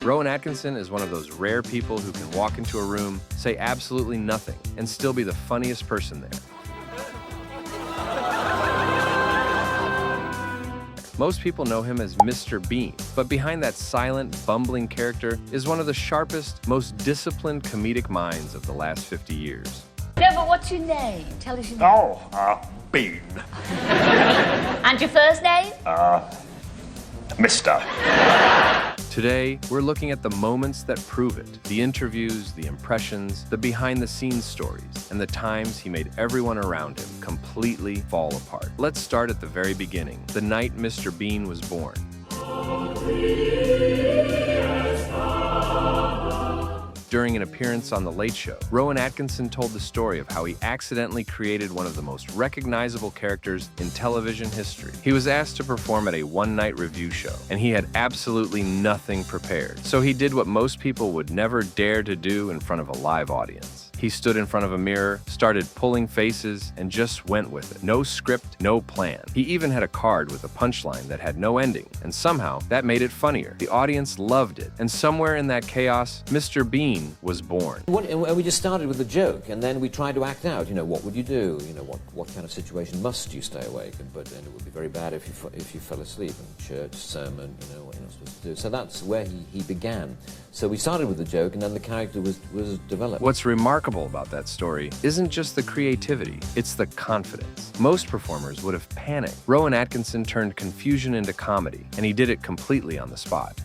Rowan Atkinson is one of those rare people who can walk into a room, say absolutely nothing, and still be the funniest person there. Most people know him as Mr. Bean, but behind that silent, bumbling character is one of the sharpest, most disciplined comedic minds of the last 50 years. No, but what's your name? Tell us your name. Oh, Bean. And your first name? Mister. Today, we're looking at the moments that prove it, the interviews, the impressions, the behind-the-scenes stories, and the times he made everyone around him completely fall apart. Let's start at the very beginning, the night Mr. Bean was born. During an appearance on The Late Show, Rowan Atkinson told the story of how he accidentally created one of the most recognizable characters in television history. He was asked to perform at a one-night review show, and he had absolutely nothing prepared. So he did what most people would never dare to do in front of a live audience. He stood in front of a mirror, started pulling faces, and just went with it. No script, no plan. He even had a card with a punchline that had no ending, and somehow that made it funnier. The audience loved it, and somewhere in that chaos, Mr. Bean was born. We just started with a joke, and then we tried to act out. What would you do? What kind of situation must you stay awake? And it would be very bad if you fell asleep in church, sermon, what you're not supposed to do. So that's where he began. So we started with a joke, and then the character was developed. What's remarkable about that story isn't just the creativity, it's the confidence. Most performers would have panicked. Rowan Atkinson turned confusion into comedy, and he did it completely on the spot.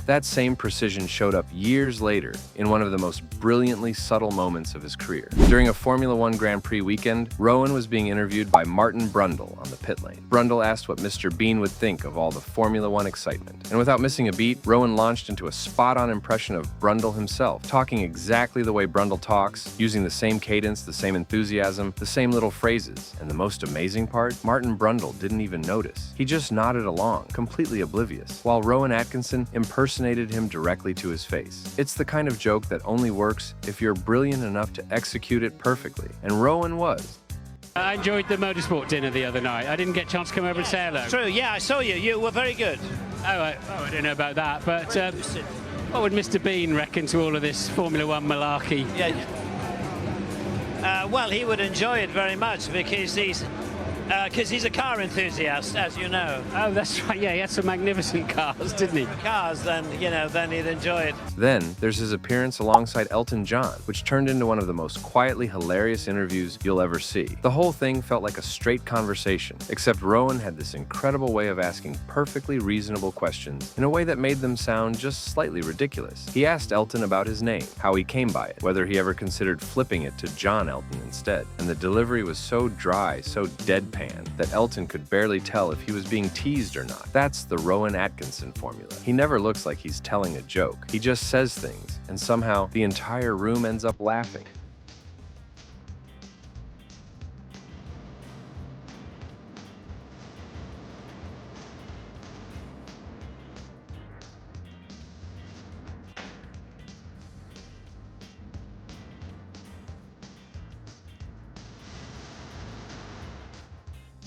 That same precision showed up years later in one of the most brilliantly subtle moments of his career. During a Formula One Grand Prix weekend, Rowan was being interviewed by Martin Brundle on the pit lane. Brundle asked what Mr. Bean would think of all the Formula One excitement. And without missing a beat, Rowan launched into a spot-on impression of Brundle himself, talking exactly the way Brundle talks, using the same cadence, the same enthusiasm, the same little phrases. And the most amazing part? Martin Brundle didn't even notice. He just nodded along, completely oblivious, while Rowan Atkinson impersonated him directly to his face. It's the kind of joke that only works if you're brilliant enough to execute it perfectly, and Rowan was. I enjoyed the motorsport dinner the other night. I didn't get a chance to come over and say hello. True, yeah, I saw you. You were very good. I don't know about that, but what would Mr. Bean reckon to all of this Formula One malarkey? Yeah. Well, he would enjoy it very much because he's a car enthusiast, as you know. Oh, that's right. Yeah, he had some magnificent cars, didn't he? Cars, then he'd enjoy it. Then there's his appearance alongside Elton John, which turned into one of the most quietly hilarious interviews you'll ever see. The whole thing felt like a straight conversation, except Rowan had this incredible way of asking perfectly reasonable questions in a way that made them sound just slightly ridiculous. He asked Elton about his name, how he came by it, whether he ever considered flipping it to John Elton instead, and the delivery was so dry, so deadpan, that Elton could barely tell if he was being teased or not. That's the Rowan Atkinson formula. He never looks like he's telling a joke. He just says things, and somehow the entire room ends up laughing.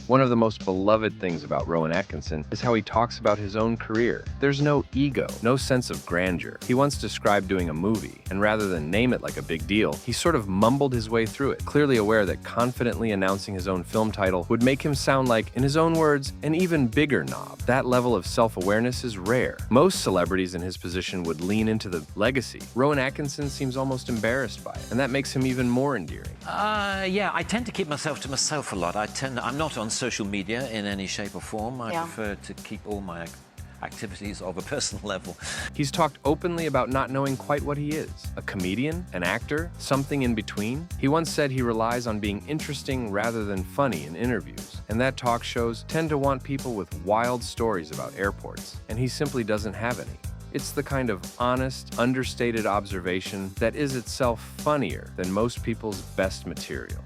One of the most beloved things about Rowan Atkinson is how he talks about his own career. There's no ego, no sense of grandeur. He once described doing a movie, and rather than name it like a big deal, he sort of mumbled his way through it, clearly aware that confidently announcing his own film title would make him sound like, in his own words, an even bigger knob. That level of self-awareness is rare. Most celebrities in his position would lean into the legacy. Rowan Atkinson seems almost embarrassed by it, and that makes him even more endearing. Yeah, I tend to keep myself to myself a lot. I'm not on social media in any shape or form. I prefer to keep all my activities of a personal level. He's talked openly about not knowing quite what he is. A comedian? An actor? Something in between? He once said he relies on being interesting rather than funny in interviews, and that talk shows tend to want people with wild stories about airports, and he simply doesn't have any. It's the kind of honest, understated observation that is itself funnier than most people's best material.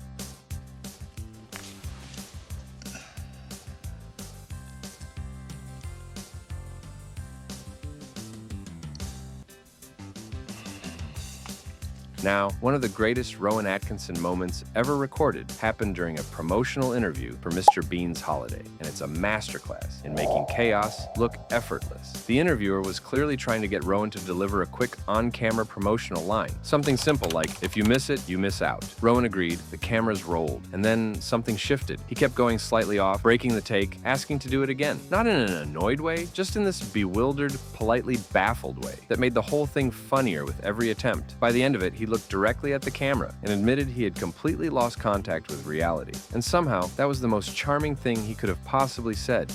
Now, one of the greatest Rowan Atkinson moments ever recorded happened during a promotional interview for Mr. Bean's holiday, and it's a masterclass in making chaos look effortless. The interviewer was clearly trying to get Rowan to deliver a quick on-camera promotional line. Something simple like, "If you miss it, you miss out." Rowan agreed, the cameras rolled, and then something shifted. He kept going slightly off, breaking the take, asking to do it again. Not in an annoyed way, just in this bewildered, politely baffled way that made the whole thing funnier with every attempt. By the end of it, he looked directly at the camera and admitted he had completely lost contact with reality. And somehow, that was the most charming thing he could have possibly said.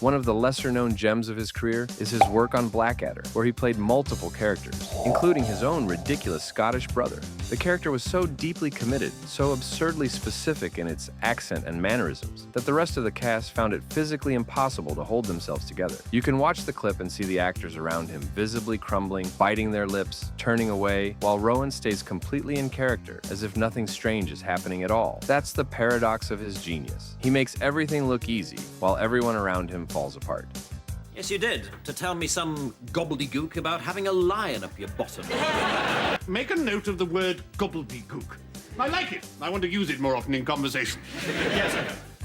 One of the lesser-known gems of his career is his work on Blackadder, where he played multiple characters, including his own ridiculous Scottish brother. The character was so deeply committed, so absurdly specific in its accent and mannerisms, that the rest of the cast found it physically impossible to hold themselves together. You can watch the clip and see the actors around him visibly crumbling, biting their lips, turning away, while Rowan stays completely in character, as if nothing strange is happening at all. That's the paradox of his genius. He makes everything look easy, while everyone around him falls apart. Yes, you did. To tell me some gobbledygook about having a lion up your bottom. Make a note of the word gobbledygook. I like it. I want to use it more often in conversation. Yes.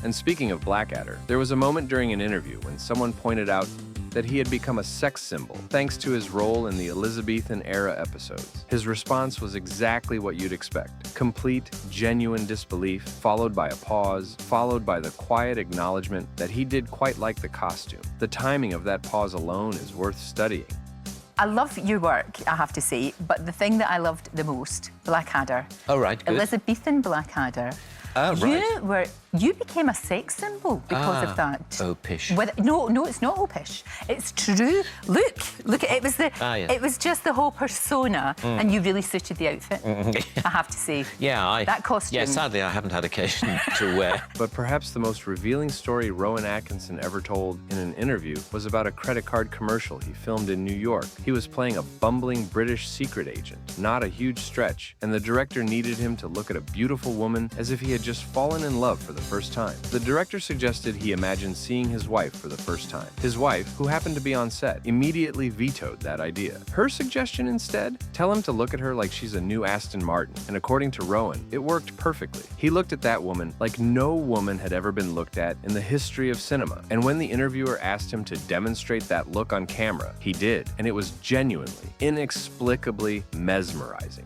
And speaking of Blackadder, there was a moment during an interview when someone pointed out that he had become a sex symbol thanks to his role in the Elizabethan-era episodes. His response was exactly what you'd expect. Complete, genuine disbelief, followed by a pause, followed by the quiet acknowledgement that he did quite like the costume. The timing of that pause alone is worth studying. I love your work, I have to say, but the thing that I loved the most, Blackadder. Oh, right, good. Elizabethan Blackadder. Oh, right. You became a sex symbol because of that. Oh, pish. No, it's not pish. It's true. Look, it was yes. It was just the whole persona, and you really suited the outfit. I have to say. Yeah, that costume. Yeah, sadly, I haven't had occasion to wear. But perhaps the most revealing story Rowan Atkinson ever told in an interview was about a credit card commercial he filmed in New York. He was playing a bumbling British secret agent, not a huge stretch, and the director needed him to look at a beautiful woman as if he had just fallen in love for the first time. The director suggested he imagine seeing his wife for the first time. His wife, who happened to be on set, immediately vetoed that idea. Her suggestion instead? Tell him to look at her like she's a new Aston Martin, and according to Rowan, it worked perfectly. He looked at that woman like no woman had ever been looked at in the history of cinema, and when the interviewer asked him to demonstrate that look on camera, he did, and it was genuinely, inexplicably mesmerizing.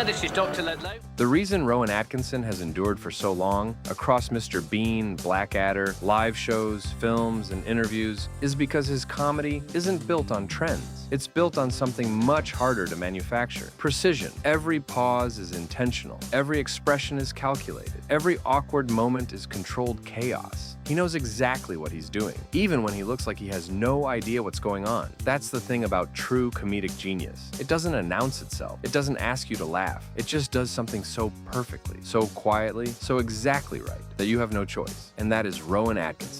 This is Dr. Ledlow. The reason Rowan Atkinson has endured for so long, across Mr. Bean, Blackadder, live shows, films, and interviews, is because his comedy isn't built on trends. It's built on something much harder to manufacture. Precision. Every pause is intentional. Every expression is calculated. Every awkward moment is controlled chaos. He knows exactly what he's doing, even when he looks like he has no idea what's going on. That's the thing about true comedic genius. It doesn't announce itself. It doesn't ask you to laugh. It just does something so perfectly, so quietly, so exactly right that you have no choice. And that is Rowan Atkinson.